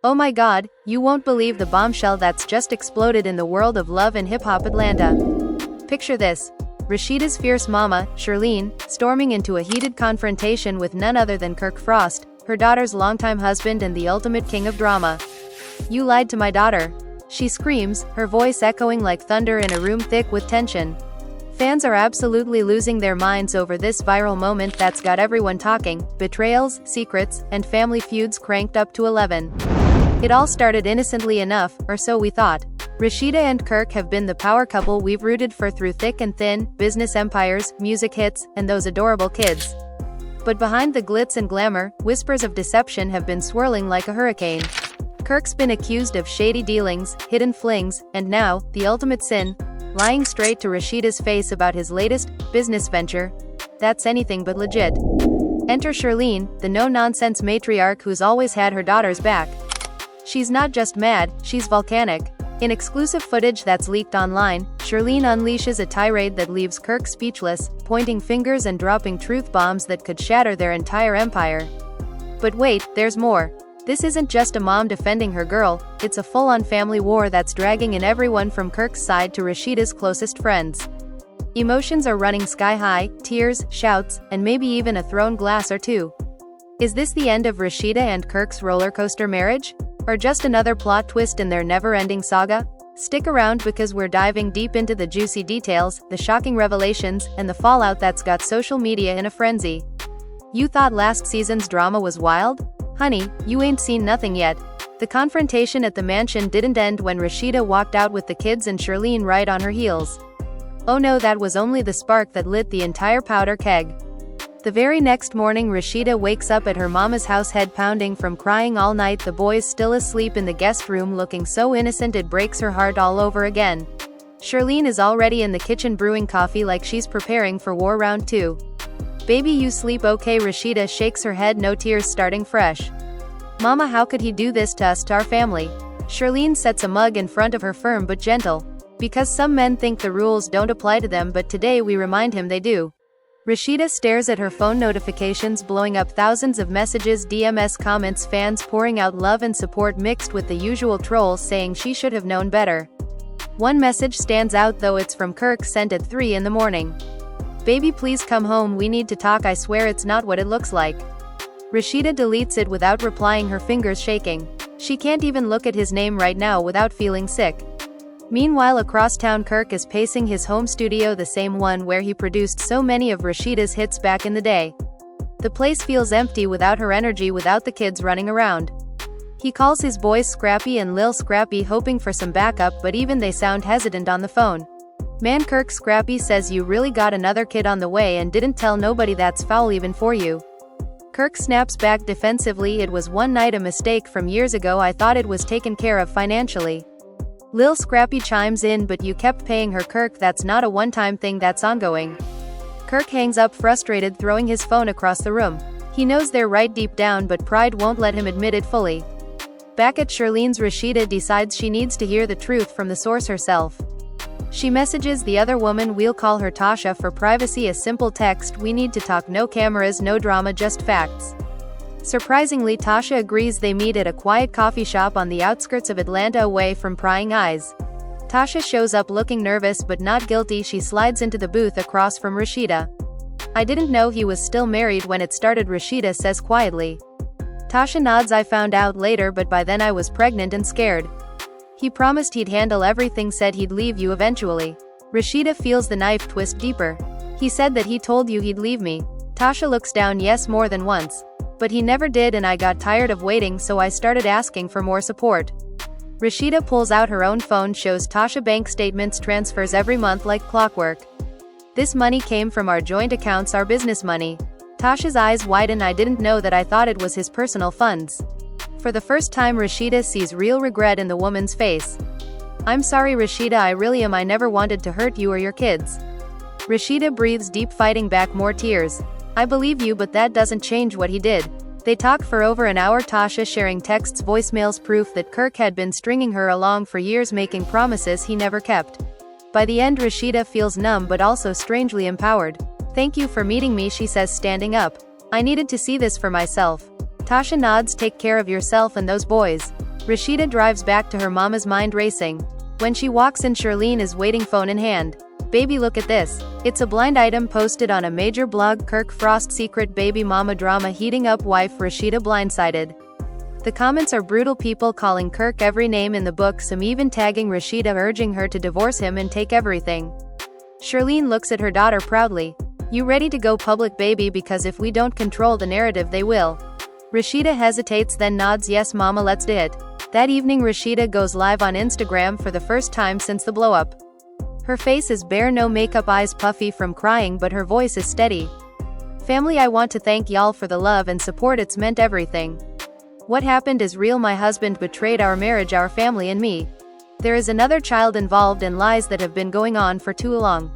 Oh my god, you won't believe the bombshell that's just exploded in the world of love and hip-hop Atlanta. Picture this. Rasheeda's fierce mama, Charlene, storming into a heated confrontation with none other than Kirk Frost, her daughter's longtime husband and the ultimate king of drama. "You lied to my daughter," she screams, her voice echoing like thunder in a room thick with tension. Fans are absolutely losing their minds over this viral moment that's got everyone talking, betrayals, secrets, and family feuds cranked up to 11. It all started innocently enough, or so we thought. Rasheeda and Kirk have been the power couple we've rooted for through thick and thin, business empires, music hits, and those adorable kids. But behind the glitz and glamour, whispers of deception have been swirling like a hurricane. Kirk's been accused of shady dealings, hidden flings, and now, the ultimate sin, lying straight to Rasheeda's face about his latest business venture. That's anything but legit. Enter Charlene, the no-nonsense matriarch who's always had her daughter's back. She's not just mad, she's volcanic. In exclusive footage that's leaked online, Charlene unleashes a tirade that leaves Kirk speechless, pointing fingers and dropping truth bombs that could shatter their entire empire. But wait, there's more. This isn't just a mom defending her girl, it's a full-on family war that's dragging in everyone from Kirk's side to Rasheeda's closest friends. Emotions are running sky-high, tears, shouts, and maybe even a thrown glass or two. Is this the end of Rasheeda and Kirk's rollercoaster marriage? Or just another plot twist in their never-ending saga? Stick around because we're diving deep into the juicy details, the shocking revelations, and the fallout that's got social media in a frenzy. You thought last season's drama was wild? Honey, you ain't seen nothing yet. The confrontation at the mansion didn't end when Rasheeda walked out with the kids and Charlene right on her heels. Oh no, that was only the spark that lit the entire powder keg. The very next morning Rasheeda wakes up at her mama's house, head pounding from crying all night, the boys still asleep in the guest room looking so innocent it breaks her heart all over again. Charlene is already in the kitchen brewing coffee like she's preparing for war round 2. "Baby, you sleep okay?" Rasheeda shakes her head, no tears, starting fresh. "Mama, how could he do this to us, to our family?" Charlene sets a mug in front of her, firm but gentle. "Because some men think the rules don't apply to them, but today we remind him they do." Rasheeda stares at her phone, notifications blowing up, thousands of messages, DMs, comments, fans pouring out love and support mixed with the usual trolls saying she should have known better. One message stands out though, it's from Kirk, sent at 3 in the morning. "Baby, please come home, we need to talk, I swear it's not what it looks like." Rasheeda deletes it without replying, her fingers shaking. She can't even look at his name right now without feeling sick. Meanwhile, across town, Kirk is pacing his home studio, the same one where he produced so many of Rasheeda's hits back in the day. The place feels empty without her energy, without the kids running around. He calls his boys Scrappy and Lil Scrappy, hoping for some backup, but even they sound hesitant on the phone. "Man, Kirk," Scrappy says, "you really got another kid on the way and didn't tell nobody? That's foul even for you." Kirk snaps back defensively, "It was one night, a mistake from years ago, I thought it was taken care of financially." Lil Scrappy chimes in, "But you kept paying her, Kirk, that's not a one-time thing, that's ongoing." Kirk hangs up, frustrated, throwing his phone across the room. He knows they're right deep down, but pride won't let him admit it fully. Back at Charlene's, Rasheeda decides she needs to hear the truth from the source herself. She messages the other woman, we'll call her Tasha for privacy, a simple text, "We need to talk, no cameras, no drama, just facts." Surprisingly, Tasha agrees. They meet at a quiet coffee shop on the outskirts of Atlanta, away from prying eyes. Tasha shows up looking nervous but not guilty. She slides into the booth across from Rasheeda. "I didn't know he was still married when it started," Rasheeda says quietly. Tasha nods. "I found out later, but by then I was pregnant and scared. He promised he'd handle everything, said he'd leave you eventually." Rasheeda feels the knife twist deeper. "He said that he told you he'd leave me." Tasha looks down. "Yes, more than once. But he never did, and I got tired of waiting, so I started asking for more support." Rasheeda pulls out her own phone, shows Tasha bank statements, transfers every month like clockwork. "This money came from our joint accounts, our business money." Tasha's eyes widen. "I didn't know that, I thought it was his personal funds." For the first time, Rasheeda sees real regret in the woman's face. "I'm sorry, Rasheeda, I really am. I never wanted to hurt you or your kids." Rasheeda breathes deep, fighting back more tears. "I believe you, but that doesn't change what he did." They talk for over an hour, Tasha sharing texts, voicemails, proof that Kirk had been stringing her along for years, making promises he never kept. By the end, Rasheeda feels numb but also strangely empowered. "Thank you for meeting me," she says, standing up. "I needed to see this for myself." Tasha nods. "Take care of yourself and those boys." Rasheeda drives back to her mama's, mind racing. When she walks in, Charlene is waiting, phone in hand. Baby, look at this. It's a blind item posted on a major blog. Kirk Frost secret baby mama drama heating up, wife Rasheeda blindsided. The comments are brutal, people calling Kirk every name in the book, some even tagging Rasheeda, urging her to divorce him and take everything. Charlene looks at her daughter proudly. You ready to go public, baby? Because if we don't control the narrative, they will. Rasheeda hesitates, then nods, yes mama, let's do it. That evening, Rasheeda goes live on Instagram for the first time since the blow-up. Her face is bare, no makeup, eyes puffy from crying, but her voice is steady. Family, I want to thank y'all for the love and support, it's meant everything. What happened is real, my husband betrayed our marriage, our family and me. There is another child involved and lies that have been going on for too long.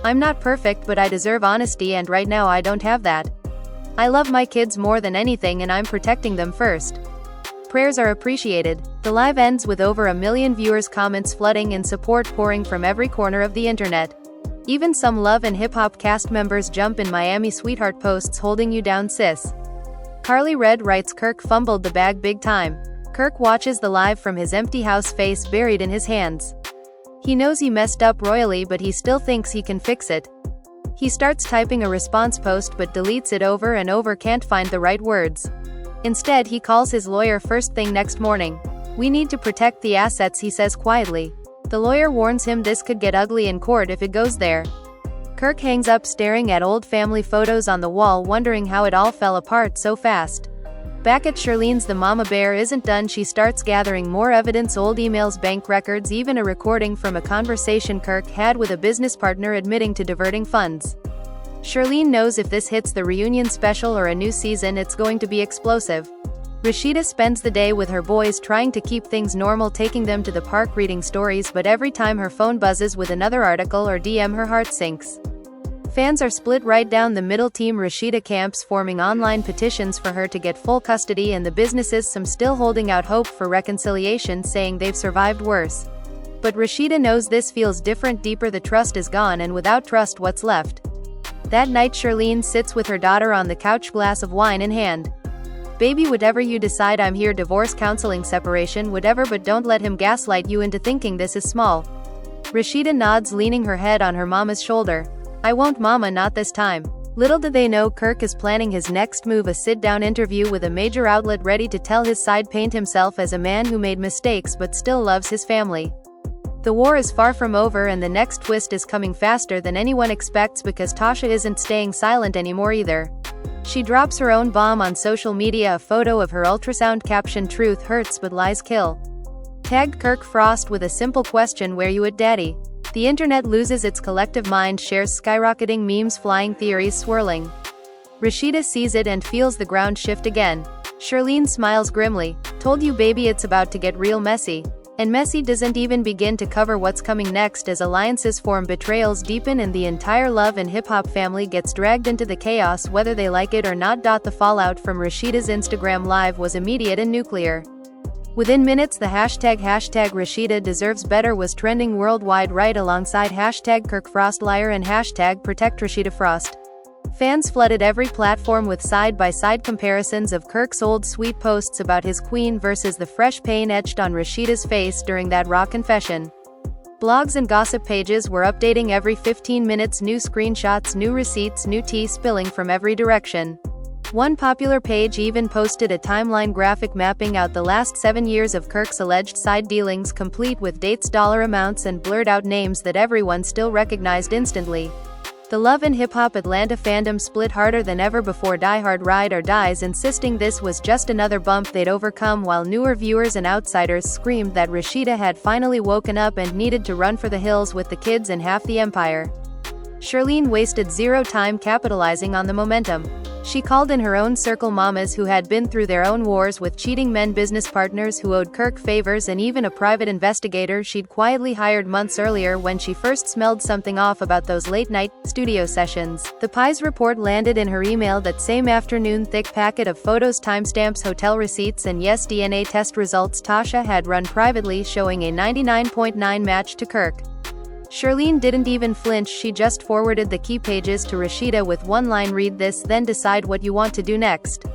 I'm not perfect, but I deserve honesty, and right now I don't have that. I love my kids more than anything and I'm protecting them first. Prayers are appreciated. The live ends with over 1 million viewers, comments flooding and support pouring from every corner of the internet. Even some Love and Hip Hop cast members jump in. Miami sweetheart posts, holding you down sis. Carly Red writes, Kirk fumbled the bag big time. Kirk watches the live from his empty house, face buried in his hands. He knows he messed up royally, but he still thinks he can fix it. He starts typing a response post but deletes it over and over, can't find the right words. Instead, he calls his lawyer first thing next morning. We need to protect the assets, he says quietly. The lawyer warns him this could get ugly in court if it goes there. Kirk hangs up, staring at old family photos on the wall, wondering how it all fell apart so fast. Back at Charlene's, the mama bear isn't done. She starts gathering more evidence, old emails, bank records, even a recording from a conversation Kirk had with a business partner admitting to diverting funds. Charlene knows if this hits the reunion special or a new season, it's going to be explosive. Rasheeda spends the day with her boys, trying to keep things normal, taking them to the park, reading stories, but every time her phone buzzes with another article or DM, her heart sinks. Fans are split right down the middle. Team Rasheeda camps, forming online petitions for her to get full custody, and the businesses, some still holding out hope for reconciliation, saying they've survived worse. But Rasheeda knows this feels different, deeper. The trust is gone, and without trust, what's left? That night, Charlene sits with her daughter on the couch, glass of wine in hand. Baby, whatever you decide, I'm here. Divorce, counseling, separation, whatever, but don't let him gaslight you into thinking this is small. Rasheeda nods, leaning her head on her mama's shoulder. I won't mama, not this time. Little do they know, Kirk is planning his next move, a sit-down interview with a major outlet, ready to tell his side, paint himself as a man who made mistakes but still loves his family. The war is far from over, and the next twist is coming faster than anyone expects, because Tasha isn't staying silent anymore either. She drops her own bomb on social media, a photo of her ultrasound, caption, truth hurts but lies kill. Tagged Kirk Frost with a simple question, where you at daddy? The internet loses its collective mind, shares skyrocketing memes flying, theories swirling. Rasheeda sees it and feels the ground shift again. Charlene smiles grimly. Told you baby, it's about to get real messy. And messy doesn't even begin to cover what's coming next, as alliances form, betrayals deepen, and the entire Love and Hip Hop family gets dragged into the chaos, whether they like it or not. The fallout from Rasheeda's Instagram live was immediate and nuclear. Within minutes, the hashtag Rasheeda deserves better was trending worldwide, right alongside hashtag Kirk Frost liar and hashtag protect Rasheeda Frost. Fans flooded every platform with side-by-side comparisons of Kirk's old sweet posts about his queen versus the fresh pain etched on Rasheeda's face during that raw confession. Blogs and gossip pages were updating every 15 minutes, new screenshots, new receipts, new tea spilling from every direction. One popular page even posted a timeline graphic mapping out the last 7 years of Kirk's alleged side dealings, complete with dates, dollar amounts, and blurred out names that everyone still recognized instantly. The Love and Hip Hop Atlanta fandom split harder than ever before. diehard ride or dies, insisting this was just another bump they'd overcome, while newer viewers and outsiders screamed that Rasheeda had finally woken up and needed to run for the hills with the kids and half the empire. Charlene wasted zero time capitalizing on the momentum. She called in her own circle mamas who had been through their own wars with cheating men, business partners who owed Kirk favors, and even a private investigator she'd quietly hired months earlier when she first smelled something off about those late-night studio sessions. The Pies report landed in her email that same afternoon, thick packet of photos, timestamps, hotel receipts, and yes, DNA test results Tasha had run privately, showing a 99.9 match to Kirk. Charlene didn't even flinch, she just forwarded the key pages to Rasheeda with one line, read this, then decide what you want to do next.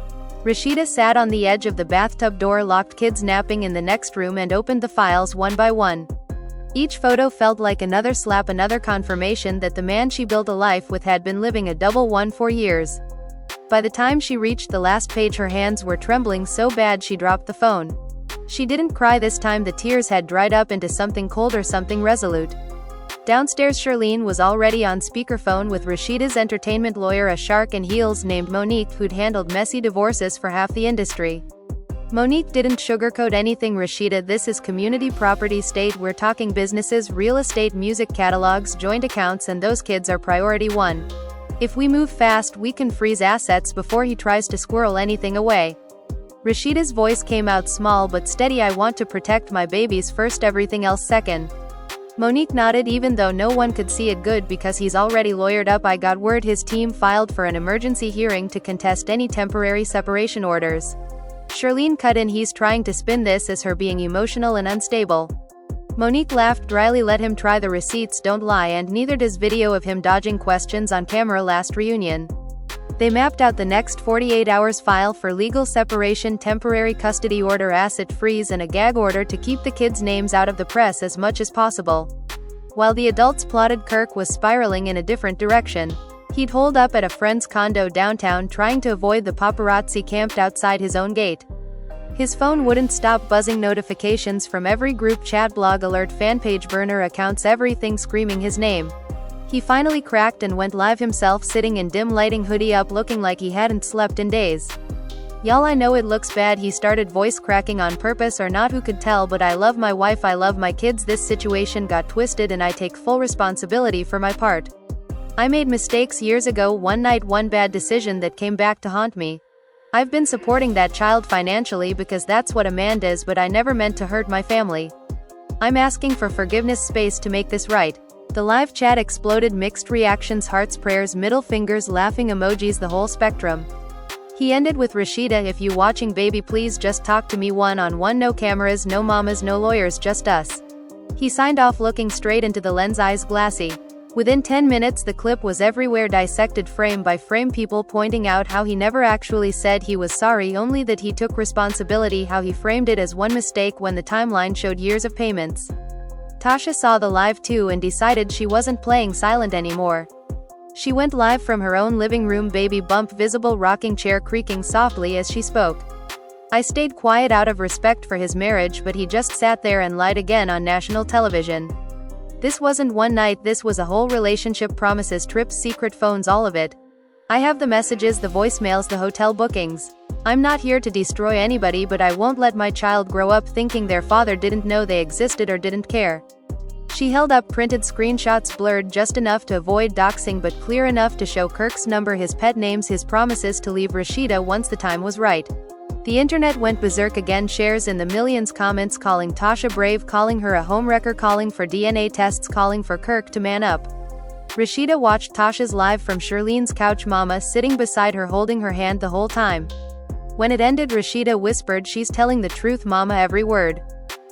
Rasheeda sat on the edge of the bathtub door, locked kids napping in the next room, and opened the files one by one. Each photo felt like another slap, another confirmation that the man she built a life with had been living a double one for years. By the time she reached the last page, her hands were trembling so bad she dropped the phone. She didn't cry this time, the tears had dried up into something cold or something resolute. Downstairs, Charlene was already on speakerphone with Rasheeda's entertainment lawyer, a shark in heels named Monique, who'd handled messy divorces for half the industry. Monique didn't sugarcoat anything. Rasheeda, this is community property state, we're talking businesses, real estate, music catalogs, joint accounts, and those kids are priority one. If we move fast, we can freeze assets before he tries to squirrel anything away. Rasheeda's voice came out small but steady. I want to protect my babies first, everything else second. Monique nodded, even though no one could see it. Good, because he's already lawyered up. I got word his team filed for an emergency hearing to contest any temporary separation orders. Charlene cut in. He's trying to spin this as her being emotional and unstable. Monique laughed dryly. Let him try, the receipts don't lie, and neither does video of him dodging questions on camera last reunion. They mapped out the next 48 hours: file for legal separation, temporary custody order, asset freeze, and a gag order to keep the kids' names out of the press as much as possible. While the adults plotted, Kirk was spiraling in a different direction. He'd holed up at a friend's condo downtown, trying to avoid the paparazzi camped outside his own gate. His phone wouldn't stop buzzing, notifications from every group chat, blog, alert, fan page, burner accounts, everything screaming his name. He finally cracked and went live himself, sitting in dim lighting, hoodie up, looking like he hadn't slept in days. Y'all, I know it looks bad, he started, voice cracking, on purpose or not who could tell, but I love my wife, I love my kids. This situation got twisted and I take full responsibility for my part. I made mistakes years ago, one night, one bad decision that came back to haunt me. I've been supporting that child financially because that's what a man does, but I never meant to hurt my family. I'm asking for forgiveness, space to make this right. The live chat exploded, mixed reactions, hearts, prayers, middle fingers, laughing emojis, the whole spectrum. He ended with, Rasheeda, if you watching, baby, please just talk to me one-on-one, no cameras, no mamas, no lawyers, just us. He signed off, looking straight into the lens, eyes glassy. Within 10 minutes the clip was everywhere, dissected frame by frame, people pointing out how he never actually said he was sorry, only that he took responsibility, how he framed it as one mistake when the timeline showed years of payments. Tasha saw the live too and decided she wasn't playing silent anymore. She went live from her own living room, baby bump visible, rocking chair creaking softly as she spoke. I stayed quiet out of respect for his marriage, but he just sat there and lied again on national television. This wasn't one night, this was a whole relationship, promises, trips, secret phones, all of it. I have the messages, the voicemails, the hotel bookings. I'm not here to destroy anybody, but I won't let my child grow up thinking their father didn't know they existed or didn't care. She held up printed screenshots, blurred just enough to avoid doxing but clear enough to show Kirk's number, his pet names, his promises to leave Rasheeda once the time was right. The internet went berserk again, shares in the millions, comments calling Tasha brave, calling her a homewrecker, calling for DNA tests, calling for Kirk to man up. Rasheeda watched Tasha's live from Charlene's couch, mama sitting beside her holding her hand the whole time. When it ended, Rasheeda whispered, she's telling the truth, mama, every word.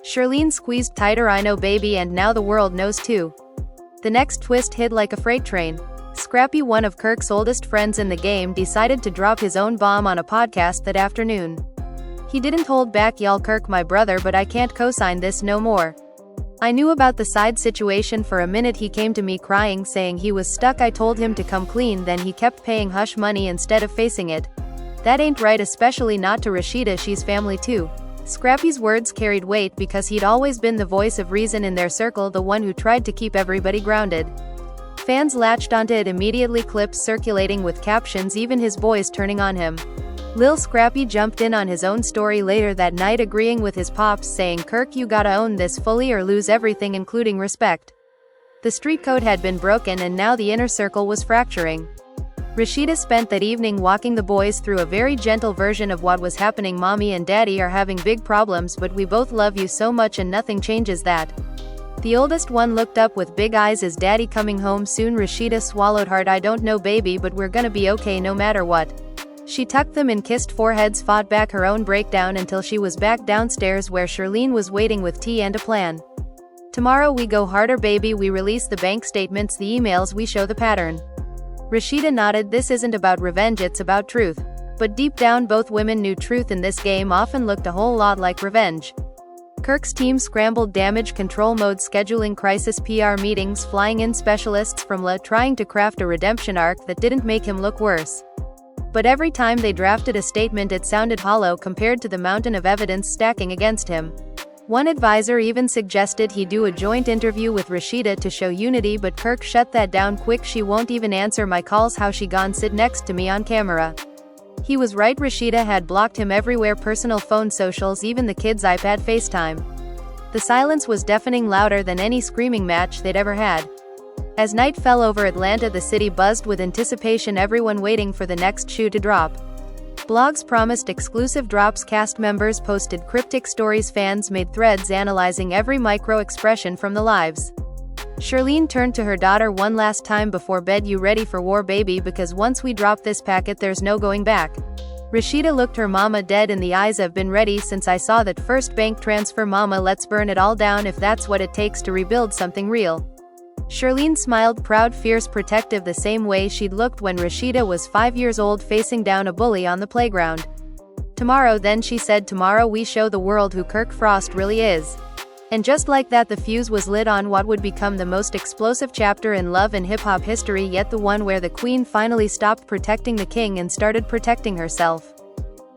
Charlene squeezed tighter, I know, baby, and now the world knows too. The next twist hit like a freight train. Scrappy, one of Kirk's oldest friends in the game, decided to drop his own bomb on a podcast that afternoon. He didn't hold back, y'all, Kirk my brother, but I can't co-sign this no more. I knew about the side situation for a minute, he came to me crying saying he was stuck, I told him to come clean, then he kept paying hush money instead of facing it. That ain't right, especially not to Rasheeda, she's family too. Scrappy's words carried weight because he'd always been the voice of reason in their circle, the one who tried to keep everybody grounded. Fans latched onto it immediately, clips circulating with captions, even his boys turning on him. Lil Scrappy jumped in on his own story later that night, agreeing with his pops, saying, Kirk, you gotta own this fully or lose everything, including respect. The street code had been broken and now the inner circle was fracturing. Rasheeda spent that evening walking the boys through a very gentle version of what was happening. Mommy and daddy are having big problems, but we both love you so much and nothing changes that. The oldest one looked up with big eyes, is daddy coming home soon? Rasheeda swallowed hard, I don't know, baby, but we're gonna be okay no matter what. She tucked them in, kissed foreheads, fought back her own breakdown until she was back downstairs where Charlene was waiting with tea and a plan. Tomorrow we go harder, baby, we release the bank statements, the emails, we show the pattern. Rasheeda nodded, this isn't about revenge, it's about truth. But deep down both women knew truth in this game often looked a whole lot like revenge. Kirk's team scrambled damage control mode, scheduling crisis PR meetings, flying in specialists from LA, trying to craft a redemption arc that didn't make him look worse. But every time they drafted a statement it sounded hollow compared to the mountain of evidence stacking against him. One advisor even suggested he do a joint interview with Rasheeda to show unity, but Kirk shut that down quick. She won't even answer my calls. How she gone sit next to me on camera? He was right, Rasheeda had blocked him everywhere, personal phone, socials, even the kids' iPad, FaceTime. The silence was deafening, louder than any screaming match they'd ever had. As night fell over Atlanta, the city buzzed with anticipation, everyone waiting for the next shoe to drop. Blogs promised exclusive drops, cast members posted cryptic stories, fans made threads analyzing every micro-expression from the lives. Charlene turned to her daughter one last time before bed. You ready for war, baby? Because once we drop this packet there's no going back. Rasheeda looked her mama dead in the eyes. I've been ready since I saw that first bank transfer, mama. Let's burn it all down if that's what it takes to rebuild something real. Charlene smiled, proud, fierce, protective, the same way she'd looked when Rasheeda was 5 years old facing down a bully on the playground. Tomorrow, then, she said, tomorrow we show the world who Kirk Frost really is. And just like that the fuse was lit on what would become the most explosive chapter in love and hip-hop history yet, the one where the queen finally stopped protecting the king and started protecting herself.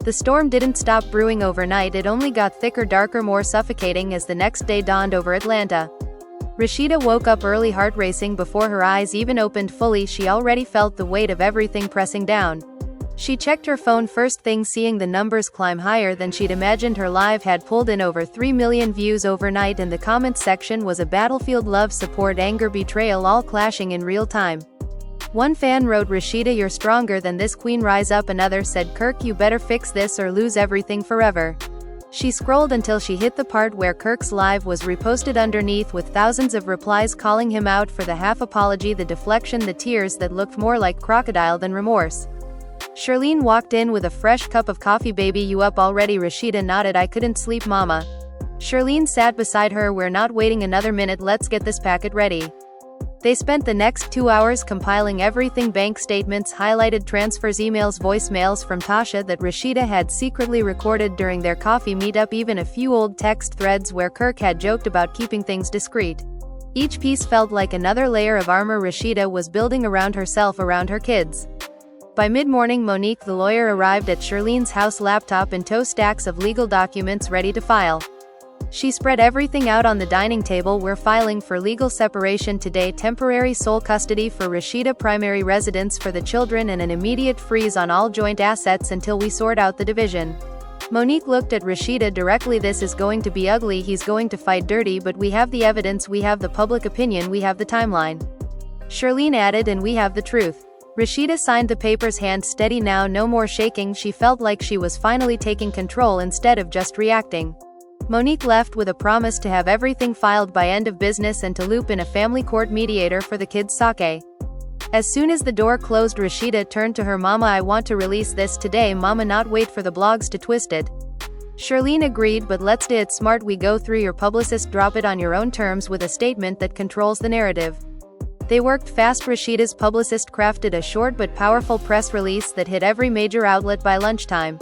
The storm didn't stop brewing overnight, it only got thicker, darker, more suffocating as the next day dawned over Atlanta. Rasheeda woke up early, heart racing before her eyes even opened fully. She already felt the weight of everything pressing down. She checked her phone first thing, seeing the numbers climb higher than she'd imagined. Her live had pulled in over 3 million views overnight, and the comments section was a battlefield: love, support, anger, betrayal, all clashing in real time. One fan wrote, Rasheeda, you're stronger than this, queen, rise up. Another said, Kirk, you better fix this or lose everything forever. She scrolled until she hit the part where Kirk's live was reposted underneath, with thousands of replies calling him out for the half apology, the deflection, the tears that looked more like crocodile than remorse. Charlene walked in with a fresh cup of coffee. Baby, you up already? Rasheeda nodded. I couldn't sleep, mama. Charlene sat beside her. We're not waiting another minute, let's get this packet ready. They spent the next 2 hours compiling everything: bank statements, highlighted transfers, emails, voicemails from Tasha that Rasheeda had secretly recorded during their coffee meetup, even a few old text threads where Kirk had joked about keeping things discreet. Each piece felt like another layer of armor Rasheeda was building around herself, around her kids. By mid-morning, Monique, the lawyer, arrived at Charlene's house, laptop in tow, stacks of legal documents ready to file. She spread everything out on the dining table. We're filing for legal separation today, temporary sole custody for Rasheeda, primary residence for the children, and an immediate freeze on all joint assets until we sort out the division. Monique looked at Rasheeda directly. This is going to be ugly, he's going to fight dirty, but we have the evidence, we have the public opinion, we have the timeline. Charlene added, and we have the truth. Rasheeda signed the papers, hand steady now, no more shaking. She felt like she was finally taking control instead of just reacting. Monique left with a promise to have everything filed by end of business and to loop in a family court mediator for the kids' sake. As soon as the door closed, Rasheeda turned to her mama. I want to release this today, mama, not wait for the blogs to twist it. Charlene agreed, but let's do it smart. We go through your publicist, drop it on your own terms with a statement that controls the narrative. They worked fast. Rasheeda's publicist crafted a short but powerful press release that hit every major outlet by lunchtime.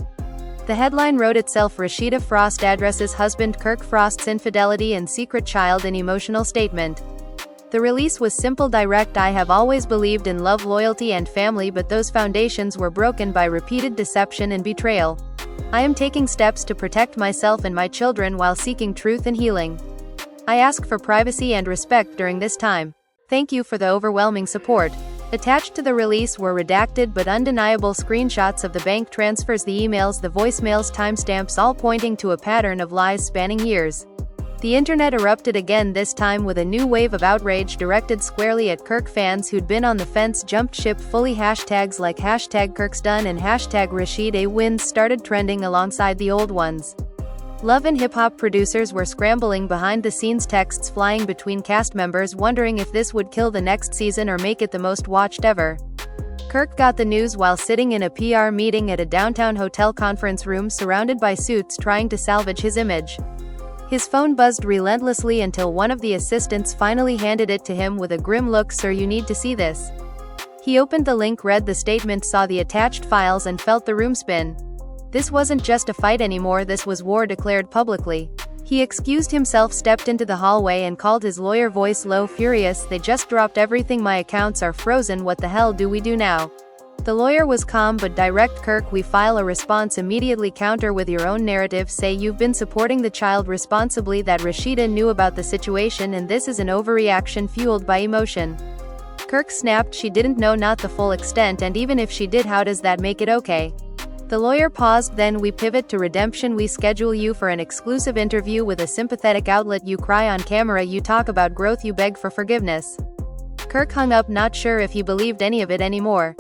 The headline wrote itself: Rasheeda Frost addresses husband Kirk Frost's infidelity and secret child in emotional statement. The release was simple, direct. I have always believed in love, loyalty, and family, but those foundations were broken by repeated deception and betrayal. I am taking steps to protect myself and my children while seeking truth and healing. I ask for privacy and respect during this time. Thank you for the overwhelming support. Attached to the release were redacted but undeniable screenshots of the bank transfers, the emails, the voicemails, timestamps, all pointing to a pattern of lies spanning years. The internet erupted again, this time with a new wave of outrage directed squarely at Kirk. Fans who'd been on the fence jumped ship fully. Hashtags like #Kirk'sDone and #Rasheeda wins started trending alongside the old ones. Love and hip-hop producers were scrambling behind the scenes, texts flying between cast members wondering if this would kill the next season or make it the most watched ever. Kirk got the news while sitting in a PR meeting at a downtown hotel conference room surrounded by suits trying to salvage his image. His phone buzzed relentlessly until one of the assistants finally handed it to him with a grim look. Sir, you need to see this. He opened the link, read the statement, saw the attached files and felt the room spin. This wasn't just a fight anymore, this was war declared publicly. He excused himself, stepped into the hallway and called his lawyer, voice low, furious. They just dropped everything, my accounts are frozen, what the hell do we do now? The lawyer was calm but direct. Kirk, we file a response immediately, counter with your own narrative, say you've been supporting the child responsibly, that Rasheeda knew about the situation and this is an overreaction fueled by emotion. Kirk snapped, she didn't know, not the full extent, and even if she did, how does that make it okay? The lawyer paused, then we pivot to redemption, we schedule you for an exclusive interview with a sympathetic outlet, you cry on camera, you talk about growth, you beg for forgiveness. Kirk hung up, not sure if he believed any of it anymore.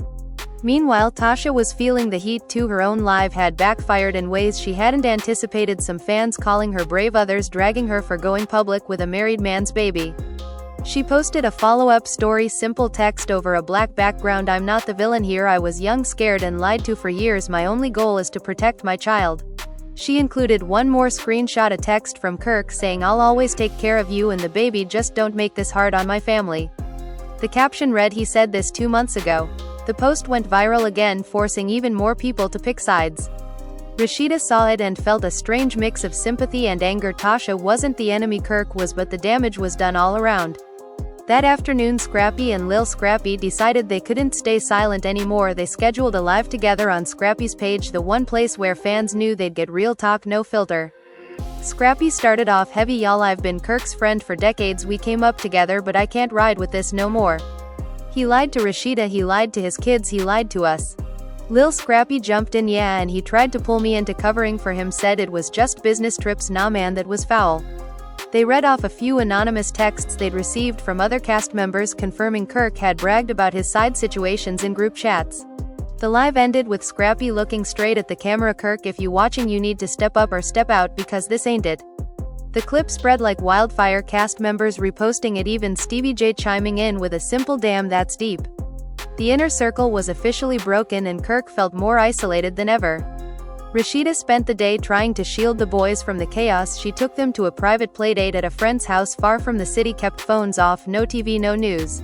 Meanwhile, Tasha was feeling the heat too. Her own live had backfired in ways she hadn't anticipated, some fans calling her brave, others dragging her for going public with a married man's baby. She posted a follow-up story, simple text over a black background, I'm not the villain here, I was young, scared and lied to for years, my only goal is to protect my child. She included one more screenshot, a text from Kirk saying, I'll always take care of you and the baby, just don't make this hard on my family. The caption read, he said this 2 months ago. The post went viral again, forcing even more people to pick sides. Rasheeda saw it and felt a strange mix of sympathy and anger. Tasha wasn't the enemy, Kirk was, but the damage was done all around. That afternoon, Scrappy and Lil Scrappy decided they couldn't stay silent anymore. They scheduled a live together on Scrappy's page, the one place where fans knew they'd get real talk, no filter. Scrappy started off heavy, y'all, I've been Kirk's friend for decades, we came up together, but I can't ride with this no more. He lied to Rasheeda, he lied to his kids, he lied to us. Lil Scrappy jumped in, yeah, and he tried to pull me into covering for him, said it was just business trips, nah man, that was foul. They read off a few anonymous texts they'd received from other cast members confirming Kirk had bragged about his side situations in group chats. The live ended with Scrappy looking straight at the camera, Kirk, if you watching you need to step up or step out because this ain't it. The clip spread like wildfire, cast members reposting it, even Stevie J chiming in with a simple damn that's deep. The inner circle was officially broken and Kirk felt more isolated than ever. Rasheeda spent the day trying to shield the boys from the chaos. She took them to a private playdate at a friend's house far from the city, kept phones off, no TV, no news.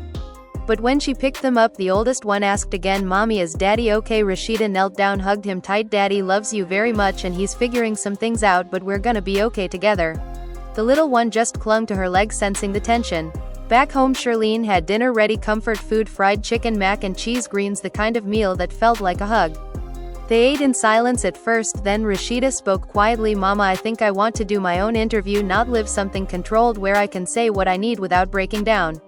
But when she picked them up, the oldest one asked again, Mommy, is Daddy okay? Rasheeda knelt down, hugged him tight, Daddy loves you very much and he's figuring some things out, but we're gonna be okay together. The little one just clung to her legs, sensing the tension. Back home, Charlene had dinner ready, comfort food, fried chicken, mac and cheese, greens, the kind of meal that felt like a hug. They ate in silence at first, then Rasheeda spoke quietly, Mama, I think I want to do my own interview, not live something controlled where I can say what I need without breaking down.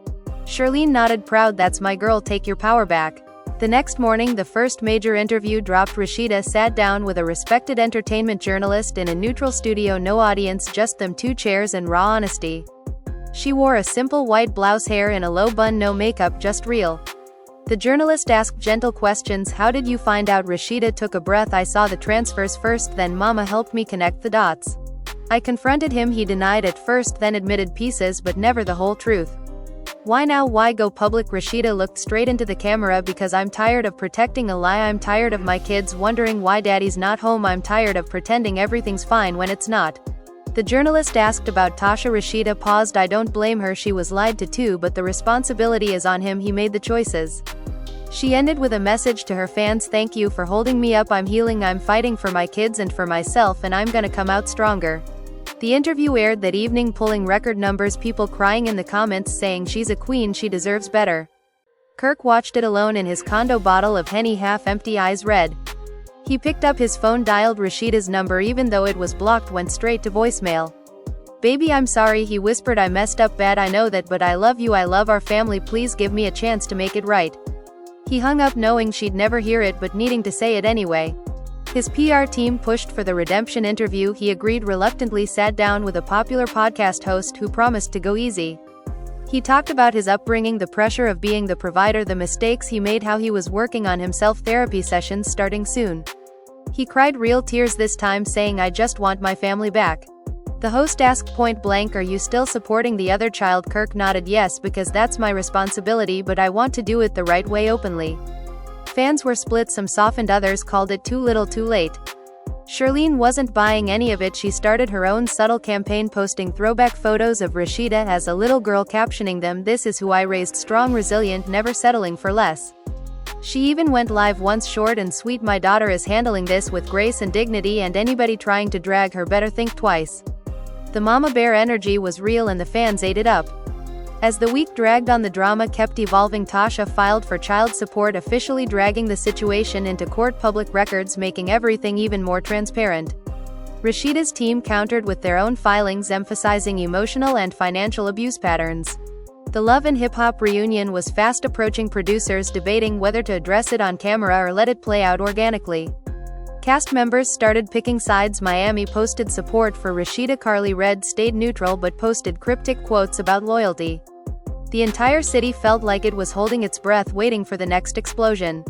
Charlene nodded, proud, that's my girl, take your power back. The next morning, the first major interview dropped. Rasheeda sat down with a respected entertainment journalist in a neutral studio, no audience, just them, 2 chairs and raw honesty. She wore a simple white blouse, hair in a low bun, no makeup, just real. The journalist asked gentle questions. How did you find out? Rasheeda took a breath. I saw the transfers first, then Mama helped me connect the dots. I confronted him, he denied at first, then admitted pieces but never the whole truth. Why now? Why go public? Rasheeda looked straight into the camera. Because I'm tired of protecting a lie. I'm tired of my kids wondering why Daddy's not home. I'm tired of pretending everything's fine when it's not. The journalist asked about Tasha. Rasheeda paused. I don't blame her, she was lied to too, but the responsibility is on him, he made the choices. She ended with a message to her fans, thank you for holding me up, I'm healing, I'm fighting for my kids and for myself, and I'm gonna come out stronger. The interview aired that evening, pulling record numbers, people crying in the comments saying she's a queen, she deserves better. Kirk watched it alone in his condo, bottle of Henny half empty, eyes red. He picked up his phone, dialed Rasheeda's number, even though it was blocked, went straight to voicemail. Baby, I'm sorry, he whispered, I messed up bad, I know that, but I love you, I love our family, please give me a chance to make it right. He hung up knowing she'd never hear it but needing to say it anyway. His PR team pushed for the redemption interview. He agreed reluctantly, sat down with a popular podcast host who promised to go easy. He talked about his upbringing, the pressure of being the provider, the mistakes he made, how he was working on himself, therapy sessions starting soon. He cried real tears this time, saying, I just want my family back. The host asked point blank, are you still supporting the other child? Kirk nodded, yes, because that's my responsibility, but I want to do it the right way, openly. Fans were split, some softened, others called it too little too late. Charlene wasn't buying any of it. She started her own subtle campaign, posting throwback photos of Rasheeda as a little girl, captioning them, this is who I raised, strong, resilient, never settling for less. She even went live once, short and sweet, "My daughter is handling this with grace and dignity, and anybody trying to drag her better think twice." The mama bear energy was real and the fans ate it up. As the week dragged on, the drama kept evolving. Tasha filed for child support, officially dragging the situation into court. Public records making everything even more transparent. Rasheeda's team countered with their own filings, emphasizing emotional and financial abuse patterns. The Love and Hip Hop reunion was fast approaching, producers debating whether to address it on camera or let it play out organically. Cast members started picking sides. Miami posted support for Rasheeda. Carly Red stayed neutral but posted cryptic quotes about loyalty. The entire city felt like it was holding its breath, waiting for the next explosion.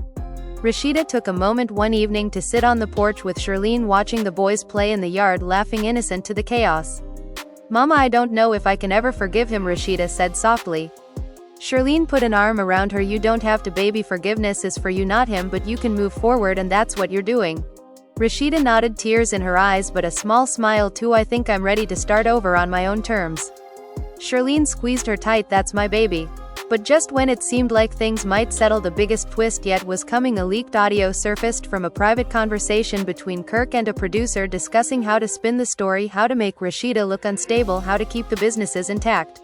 Rasheeda took a moment one evening to sit on the porch with Charlene, watching the boys play in the yard, laughing innocent to the chaos. "Mama, I don't know if I can ever forgive him," Rasheeda said softly. Charlene put an arm around her. "You don't have to, baby. Forgiveness is for you, not him, but you can move forward, and that's what you're doing." Rasheeda nodded, tears in her eyes but a small smile too. "I think I'm ready to start over on my own terms." Charlene squeezed her tight. "That's my baby." But just when it seemed like things might settle, the biggest twist yet was coming. A leaked audio surfaced from a private conversation between Kirk and a producer, discussing how to spin the story, how to make Rasheeda look unstable, how to keep the businesses intact.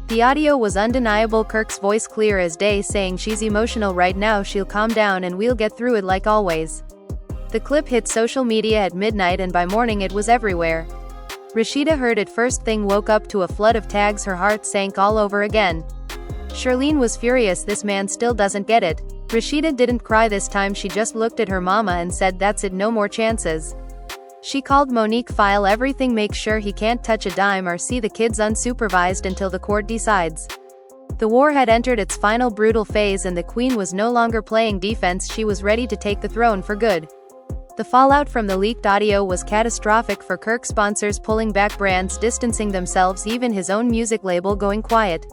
The audio was undeniable, Kirk's voice clear as day, saying, "She's emotional right now, she'll calm down and we'll get through it like always." The clip hit social media at midnight and by morning it was everywhere. Rasheeda heard it first thing, woke up to a flood of tags, her heart sank all over again. Charlene was furious. "This man still doesn't get it." Rasheeda didn't cry this time, she just looked at her mama and said, "That's it, no more chances." She called Monique, "File everything, make sure he can't touch a dime or see the kids unsupervised until the court decides." The war had entered its final brutal phase and the queen was no longer playing defense, she was ready to take the throne for good. The fallout from the leaked audio was catastrophic for Kirk, sponsors pulling back, brands distancing themselves, even his own music label going quiet.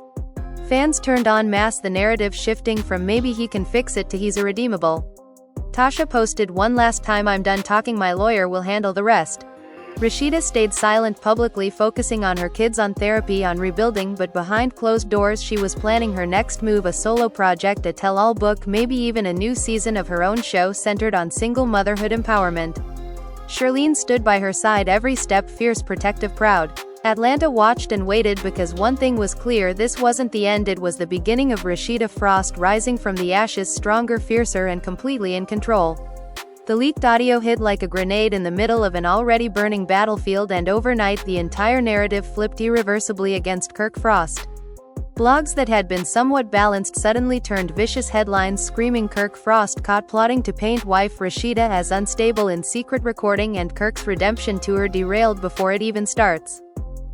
Fans turned en masse, the narrative shifting from "maybe he can fix it" to "he's irredeemable." Tasha posted, "One last time, I'm done talking, my lawyer will handle the rest." Rasheeda stayed silent publicly, focusing on her kids, on therapy, on rebuilding, but behind closed doors she was planning her next move, a solo project, a tell-all book, maybe even a new season of her own show centered on single motherhood empowerment. Charlene stood by her side every step, fierce, protective, proud. Atlanta watched and waited because one thing was clear, this wasn't the end, it was the beginning of Rasheeda Frost rising from the ashes, stronger, fiercer and completely in control. The leaked audio hit like a grenade in the middle of an already burning battlefield, and overnight the entire narrative flipped irreversibly against Kirk Frost. Blogs that had been somewhat balanced suddenly turned vicious, headlines screaming Kirk Frost caught plotting to paint wife Rasheeda as unstable in secret, recording, and Kirk's redemption tour derailed before it even starts.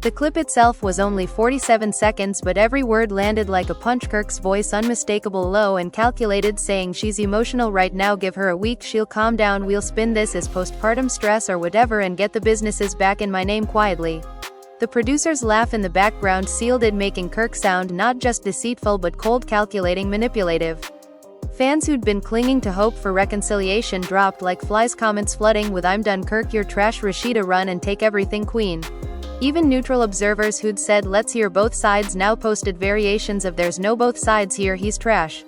The clip itself was only 47 seconds, but every word landed like a punch. Kirk's voice unmistakable, low and calculated, saying, "She's emotional right now, give her a week, she'll calm down, we'll spin this as postpartum stress or whatever and get the businesses back in my name quietly." The producer's laugh in the background sealed it, making Kirk sound not just deceitful but cold, calculating, manipulative. Fans who'd been clinging to hope for reconciliation dropped like flies, comments flooding with, "I'm done Kirk, you're trash, Rasheeda, run and take everything, queen." Even neutral observers who'd said "let's hear both sides" now posted variations of "there's no both sides here, he's trash."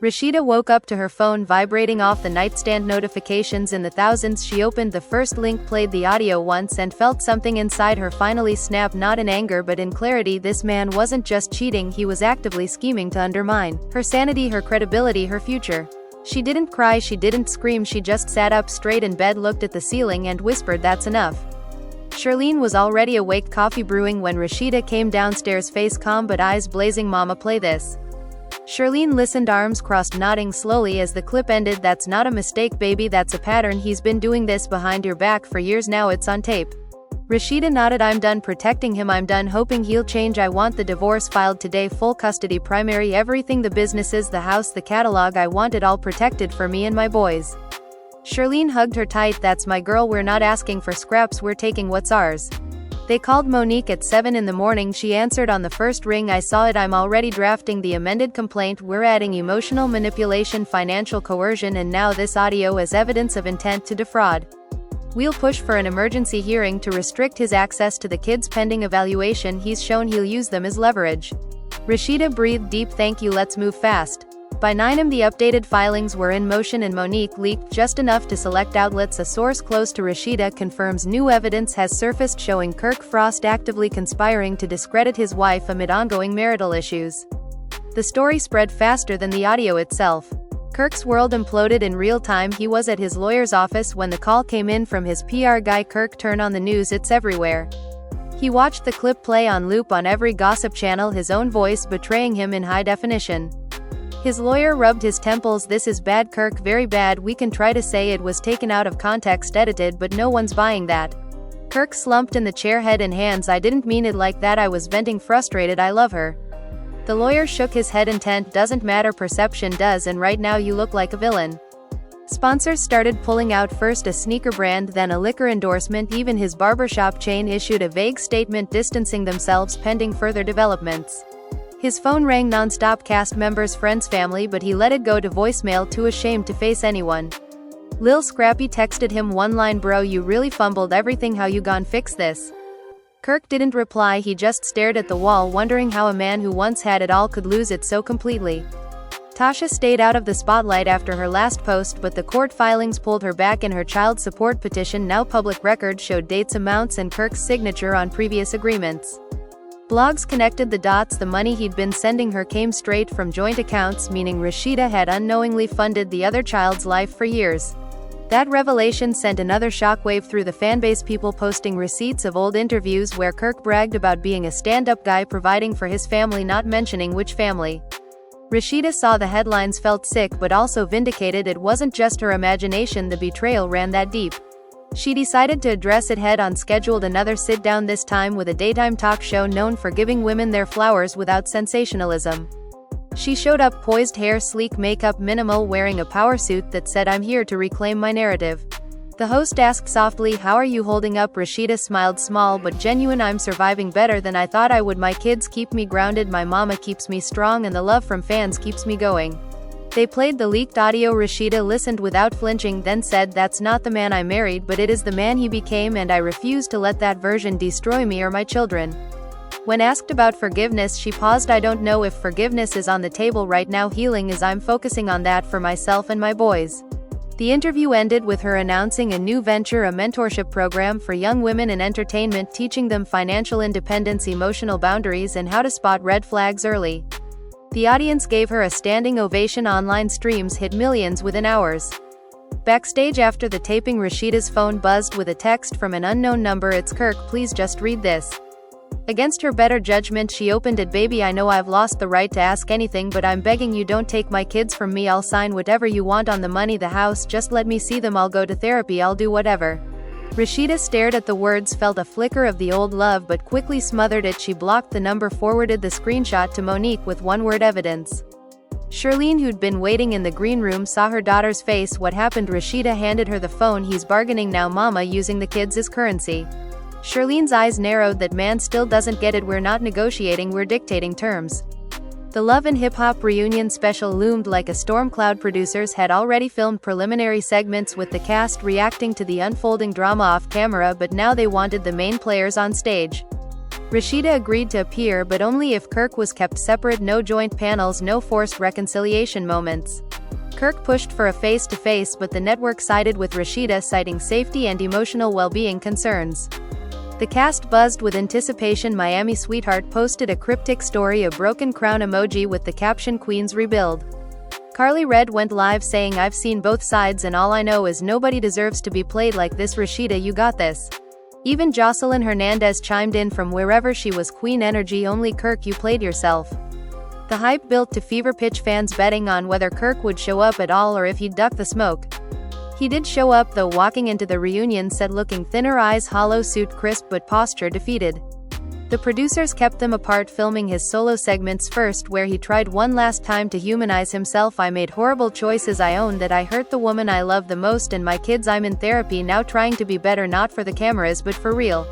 Rasheeda woke up to her phone vibrating off the nightstand, notifications in the thousands. She opened the first link, played the audio once and felt something inside her finally snap, not in anger but in clarity. This man wasn't just cheating, he was actively scheming to undermine her sanity, her credibility, her future. She didn't cry, she didn't scream, she just sat up straight in bed, looked at the ceiling and whispered, "That's enough." Charlene was already awake, coffee brewing, when Rasheeda came downstairs, face calm but eyes blazing. "Mama, play this." Charlene listened, arms crossed, nodding slowly as the clip ended. "That's not a mistake, baby, that's a pattern. He's been doing this behind your back for years now, it's on tape." Rasheeda nodded. "I'm done protecting him, I'm done hoping he'll change. I want the divorce filed today, full custody, primary, everything, the businesses, the house, the catalog, I want it all protected for me and my boys." Charlene hugged her tight. "That's my girl, we're not asking for scraps, we're taking what's ours." They called Monique at 7 in the morning. She answered on the first ring. "I saw it, I'm already drafting the amended complaint. We're adding emotional manipulation, financial coercion, and now this audio as evidence of intent to defraud. We'll push for an emergency hearing to restrict his access to the kids pending evaluation. He's shown he'll use them as leverage." Rasheeda breathed deep. "Thank you, let's move fast." By 9 am the updated filings were in motion and Monique leaked just enough to select outlets. A source close to Rasheeda confirms new evidence has surfaced showing Kirk Frost actively conspiring to discredit his wife amid ongoing marital issues. The story spread faster than the audio itself. Kirk's world imploded in real time. He was at his lawyer's office when the call came in from his PR guy. Kirk turned on the news, it's everywhere. He watched the clip play on loop on every gossip channel, his own voice betraying him in high definition. His lawyer rubbed his temples. This is bad, Kirk, very bad. We can try to say it was taken out of context, edited, but no one's buying that. Kirk slumped in the chair, head in hands. I didn't mean it like that. I was venting, frustrated. I love her. The lawyer shook his head. Intent doesn't matter, perception does, and right now you look like a villain. Sponsors started pulling out, first a sneaker brand, then a liquor endorsement. Even his barbershop chain issued a vague statement distancing themselves pending further developments. His phone rang non-stop, cast members, friends, family, but he let it go to voicemail, too ashamed to face anyone. Lil Scrappy texted him one line, bro, you really fumbled everything, how you gone fix this? Kirk didn't reply, he just stared at the wall, wondering how a man who once had it all could lose it so completely. Tasha stayed out of the spotlight after her last post, but the court filings pulled her back in. Her child support petition, now public record, showed dates, amounts, and Kirk's signature on previous agreements. Blogs connected the dots. The money he'd been sending her came straight from joint accounts, meaning Rasheeda had unknowingly funded the other child's life for years. That revelation sent another shockwave through the fanbase, people posting receipts of old interviews where Kirk bragged about being a stand-up guy, providing for his family, not mentioning which family. Rasheeda saw the headlines, felt sick, but also vindicated. It wasn't just her imagination, the betrayal ran that deep. She decided to address it head-on, scheduled another sit-down, this time with a daytime talk show known for giving women their flowers without sensationalism. She showed up, poised, hair sleek, makeup minimal, wearing a power suit that said, I'm here to reclaim my narrative. The host asked softly, how are you holding up? Rasheeda smiled, small but genuine, I'm surviving better than I thought I would. My kids keep me grounded, my mama keeps me strong, and the love from fans keeps me going. They played the leaked audio. Rasheeda listened without flinching, then said, that's not the man I married, but it is the man he became, and I refuse to let that version destroy me or my children. When asked about forgiveness, she paused. I don't know if forgiveness is on the table right now. Healing is. I'm focusing on that for myself and my boys. The interview ended with her announcing a new venture, a mentorship program for young women in entertainment, teaching them financial independence, emotional boundaries, and how to spot red flags early. The audience gave her a standing ovation. Online streams hit millions within hours. Backstage after the taping, Rasheeda's phone buzzed with a text from an unknown number. It's Kirk, please just read this. Against her better judgment, she opened it. Baby, I know I've lost the right to ask anything, but I'm begging you, don't take my kids from me. I'll sign whatever you want on the money, the house, just let me see them. I'll go to therapy, I'll do whatever. Rasheeda stared at the words, felt a flicker of the old love, but quickly smothered it. She blocked the number, forwarded the screenshot to Monique with one-word evidence. Charlene, who'd been waiting in the green room, saw her daughter's face. What happened? Rasheeda handed her the phone. He's bargaining now, mama, using the kids as currency. Charlene's eyes narrowed. That man still doesn't get it. We're not negotiating, we're dictating terms. The Love and Hip Hop reunion special loomed like a storm cloud. Producers had already filmed preliminary segments with the cast reacting to the unfolding drama off camera, but now they wanted the main players on stage. Rasheeda agreed to appear, but only if Kirk was kept separate. No joint panels, no forced reconciliation moments. Kirk pushed for a face-to-face, but the network sided with Rasheeda, citing safety and emotional well-being concerns. The cast buzzed with anticipation. Miami Sweetheart posted a cryptic story, a broken crown emoji with the caption Queens Rebuild. Carly Red went live saying, I've seen both sides and all I know is nobody deserves to be played like this. Rasheeda, you got this. Even Jocelyn Hernandez chimed in from wherever she was, Queen energy only. Kirk, you played yourself. The hype built to fever pitch, fans betting on whether Kirk would show up at all or if he'd duck the smoke. He did show up though, walking into the reunion set looking thinner, eyes hollow, suit crisp but posture defeated. The producers kept them apart, filming his solo segments first, where he tried one last time to humanize himself. I made horrible choices, I own that I hurt the woman I love the most and my kids. I'm in therapy now, trying to be better, not for the cameras but for real.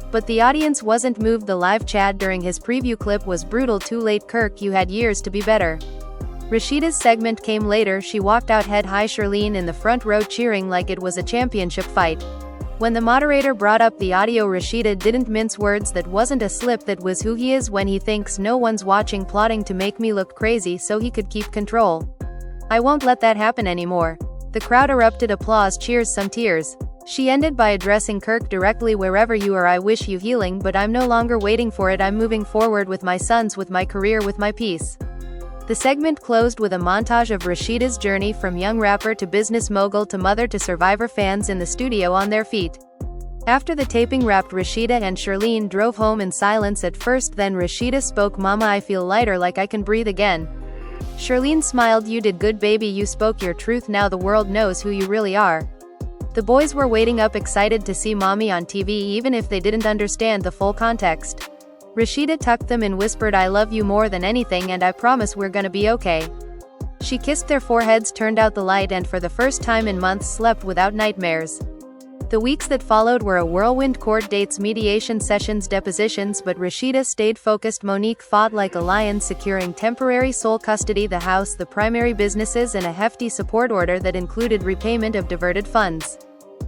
But the audience wasn't moved. The live chat during his preview clip was brutal. Too late, Kirk, you had years to be better. Rasheeda's segment came later. She walked out head high, Charlene in the front row cheering like it was a championship fight. When the moderator brought up the audio, Rasheeda didn't mince words. That wasn't a slip, that was who he is when he thinks no one's watching, plotting to make me look crazy so he could keep control. I won't let that happen anymore. The crowd erupted applause, cheers, some tears. She ended by addressing Kirk directly. Wherever you are, I wish you healing, but I'm no longer waiting for it. I'm moving forward with my sons, with my career, with my peace. The segment closed with a montage of Rasheeda's journey from young rapper to business mogul to mother to survivor, fans in the studio on their feet. After the taping wrapped, Rasheeda and Charlene drove home in silence at first, then Rasheeda spoke, "Mama, I feel lighter, like I can breathe again." Charlene smiled, "You did good, baby, you spoke your truth, now the world knows who you really are." The boys were waiting up, excited to see mommy on TV even if they didn't understand the full context. Rasheeda tucked them in, whispered, "I love you more than anything and I promise we're gonna be okay." She kissed their foreheads, turned out the light, and for the first time in months slept without nightmares. The weeks that followed were a whirlwind: court dates, mediation sessions, depositions, but Rasheeda stayed focused. Monique fought like a lion, securing temporary sole custody, the house, the primary businesses, and a hefty support order that included repayment of diverted funds.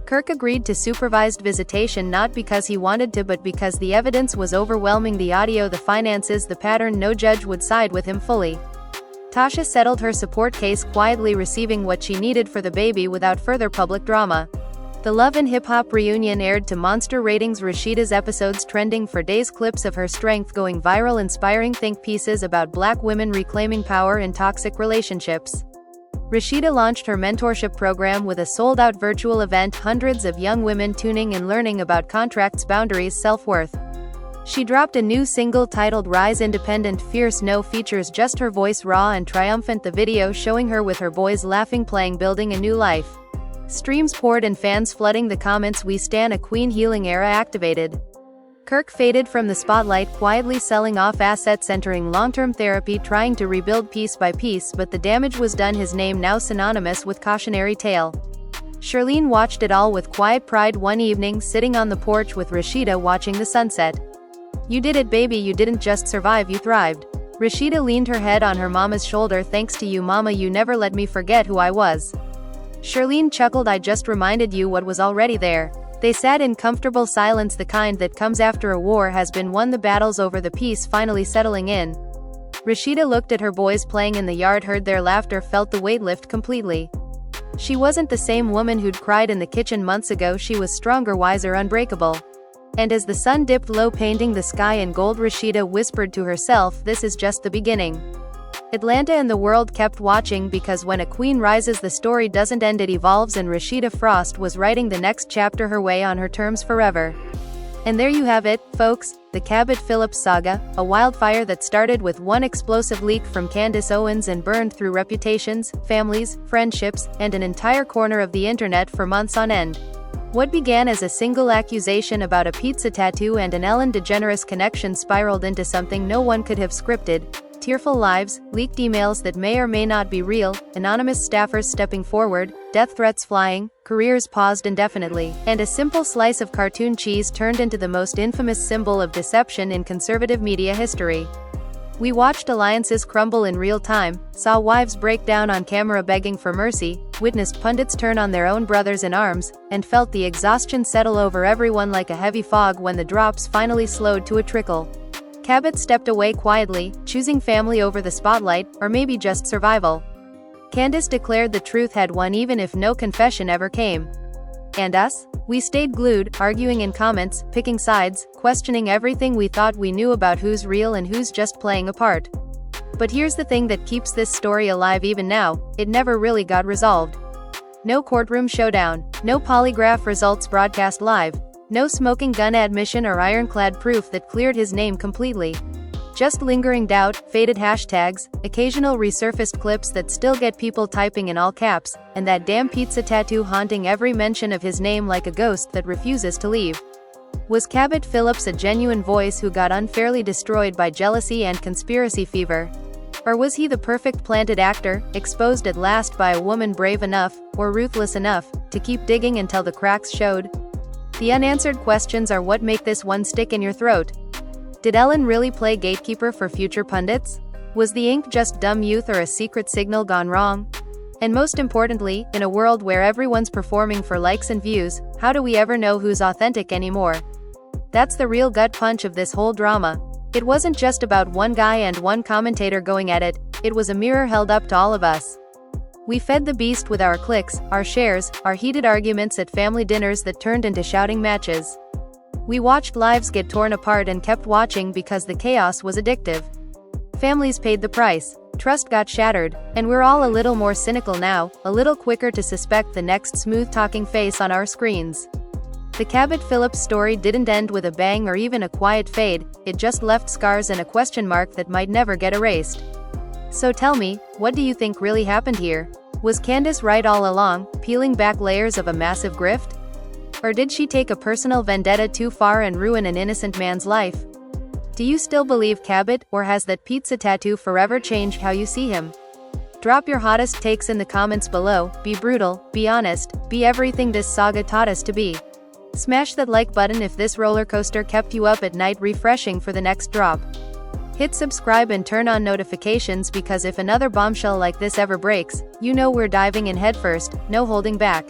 Kirk agreed to supervised visitation, not because he wanted to but because the evidence was overwhelming: the audio, the finances, the pattern. No judge would side with him fully. Tasha settled her support case quietly, receiving what she needed for the baby without further public drama. The Love and Hip Hop reunion aired to monster ratings, Rasheeda's episodes trending for days, clips of her strength going viral, inspiring think pieces about Black women reclaiming power in toxic relationships. Rasheeda launched her mentorship program with a sold-out virtual event, hundreds of young women tuning in, learning about contracts, boundaries, self-worth. She dropped a new single titled Rise Independent Fierce. No features, just her voice, raw and triumphant, the video showing her with her boys laughing, playing, building a new life. Streams poured and fans flooding the comments, "We stan a queen, healing era activated." Kirk faded from the spotlight, quietly selling off assets, entering long-term therapy, trying to rebuild piece by piece, but the damage was done, his name now synonymous with cautionary tale. Charlene watched it all with quiet pride one evening, sitting on the porch with Rasheeda watching the sunset. "You did it, baby, you didn't just survive, you thrived." Rasheeda leaned her head on her mama's shoulder. "Thanks to you, mama, you never let me forget who I was." Charlene chuckled, "I just reminded you what was already there." They sat in comfortable silence, the kind that comes after a war has been won, the battles over the peace finally settling in. Rasheeda looked at her boys playing in the yard, heard their laughter, felt the weight lift completely. She wasn't the same woman who'd cried in the kitchen months ago. She was stronger, wiser, unbreakable. And as the sun dipped low, painting the sky in gold, Rasheeda whispered to herself, "This is just the beginning." Atlanta and the world kept watching, because when a queen rises, the story doesn't end, it evolves, and Rasheeda Frost was writing the next chapter her way, on her terms, forever. And there you have it, folks, the Cabot Phillips saga, a wildfire that started with one explosive leak from Candace Owens and burned through reputations, families, friendships, and an entire corner of the internet for months on end. What began as a single accusation about a pizza tattoo and an Ellen DeGeneres connection spiraled into something no one could have scripted. Tearful lives, leaked emails that may or may not be real, anonymous staffers stepping forward, death threats flying, careers paused indefinitely, and a simple slice of cartoon cheese turned into the most infamous symbol of deception in conservative media history. We watched alliances crumble in real time, saw wives break down on camera begging for mercy, witnessed pundits turn on their own brothers in arms, and felt the exhaustion settle over everyone like a heavy fog when the drops finally slowed to a trickle. Cabot stepped away quietly, choosing family over the spotlight, or maybe just survival. Candace declared the truth had won even if no confession ever came. And us? We stayed glued, arguing in comments, picking sides, questioning everything we thought we knew about who's real and who's just playing a part. But here's the thing that keeps this story alive even now, it never really got resolved. No courtroom showdown, no polygraph results broadcast live, no smoking gun admission or ironclad proof that cleared his name completely. Just lingering doubt, faded hashtags, occasional resurfaced clips that still get people typing in all caps, and that damn pizza tattoo haunting every mention of his name like a ghost that refuses to leave. Was Cabot Phillips a genuine voice who got unfairly destroyed by jealousy and conspiracy fever? Or was he the perfect planted actor, exposed at last by a woman brave enough, or ruthless enough, to keep digging until the cracks showed? The unanswered questions are what make this one stick in your throat. Did Ellen really play gatekeeper for future pundits? Was the ink just dumb youth or a secret signal gone wrong? And most importantly, in a world where everyone's performing for likes and views, how do we ever know who's authentic anymore? That's the real gut punch of this whole drama. It wasn't just about one guy and one commentator going at it, it was a mirror held up to all of us. We fed the beast with our clicks, our shares, our heated arguments at family dinners that turned into shouting matches. We watched lives get torn apart and kept watching because the chaos was addictive. Families paid the price, trust got shattered, and we're all a little more cynical now, a little quicker to suspect the next smooth-talking face on our screens. The Cabot Phillips story didn't end with a bang or even a quiet fade, it just left scars and a question mark that might never get erased. So tell me, what do you think really happened here? Was Candace right all along, peeling back layers of a massive grift? Or did she take a personal vendetta too far and ruin an innocent man's life? Do you still believe Cabot, or has that pizza tattoo forever changed how you see him? Drop your hottest takes in the comments below, be brutal, be honest, be everything this saga taught us to be. Smash that like button if this roller coaster kept you up at night refreshing for the next drop. Hit subscribe and turn on notifications because if another bombshell like this ever breaks, you know we're diving in headfirst, no holding back.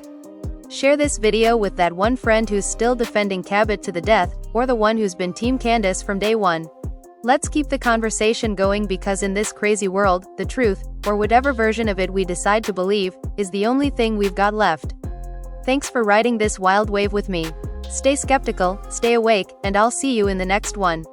Share this video with that one friend who's still defending Cabot to the death, or the one who's been Team Candace from day one. Let's keep the conversation going because in this crazy world, the truth, or whatever version of it we decide to believe, is the only thing we've got left. Thanks for riding this wild wave with me. Stay skeptical, stay awake, and I'll see you in the next one.